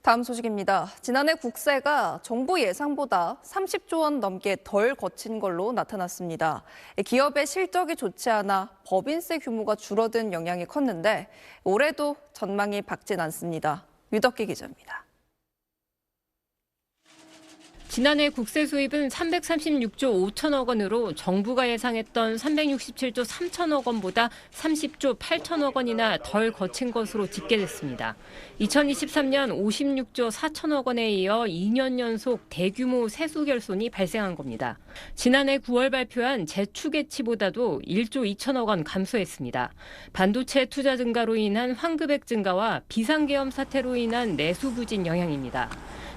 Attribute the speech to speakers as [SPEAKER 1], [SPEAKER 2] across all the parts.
[SPEAKER 1] 다음 소식입니다. 지난해 국세가 정부 예상보다 30조 원 넘게 덜 거친 걸로 나타났습니다. 기업의 실적이 좋지 않아 법인세 규모가 줄어든 영향이 컸는데 올해도 전망이 밝진 않습니다. 유덕기 기자입니다.
[SPEAKER 2] 지난해 국세 수입은 336조 5천억 원으로 정부가 예상했던 367조 3천억 원보다 30조 8천억 원이나 덜 거친 것으로 집계됐습니다. 2023년 56조 4천억 원에 이어 2년 연속 대규모 세수 결손이 발생한 겁니다. 지난해 9월 발표한 재추계치보다도 1조 2천억 원 감소했습니다. 반도체 투자 증가로 인한 환급액 증가와 비상계엄 사태로 인한 내수 부진 영향입니다.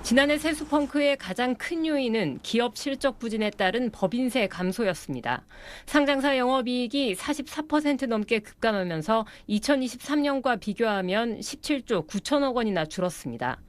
[SPEAKER 2] 지난해 세수 펑크의 가장 큰 요인은 기업 실적 부진에 따른 법인세 감소였습니다. 상장사 영업이익이 44% 넘게 급감하면서 2023년과 비교하면 17조 9천억 원이나 줄었습니다.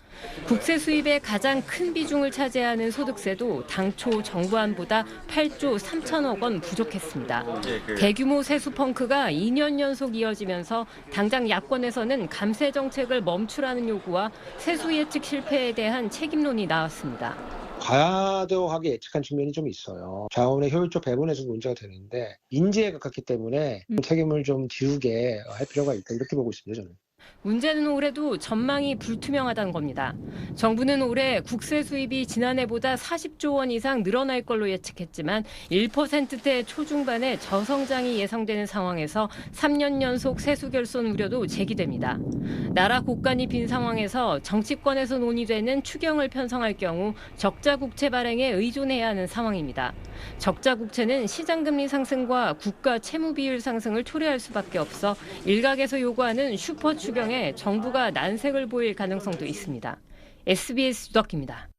[SPEAKER 2] 국세 수입의 가장 큰 비중을 차지하는 소득세도 당초 정부안보다 8조 3천억 원 부족했습니다. 대규모 세수 펑크가 2년 연속 이어지면서 당장 야권에서는 감세 정책을 멈추라는 요구와 세수 예측 실패에 대한 책임론이 나왔습니다.
[SPEAKER 3] 과도하게 예측한 측면이 좀 있어요. 자원의 효율적 배분에서 문제가 되는데 인재에 가깝기 때문에 책임을 좀 지우게 할 필요가 있다 이렇게 보고 있습니다, 저는.
[SPEAKER 2] 문제는 올해도 전망이 불투명하다는 겁니다. 정부는 올해 국세 수입이 지난해보다 40조 원 이상 늘어날 걸로 예측했지만 1%대 초중반의 저성장이 예상되는 상황에서 3년 연속 세수 결손 우려도 제기됩니다. 나라 곳간이 빈 상황에서 정치권에서 논의되는 추경을 편성할 경우 적자 국채 발행에 의존해야 하는 상황입니다. 적자 국채는 시장금리 상승과 국가 채무 비율 상승을 초래할 수밖에 없어 일각에서 요구하는 슈퍼 추경에 정부가 난색을 보일 가능성도 있습니다. SBS 유덕기입니다.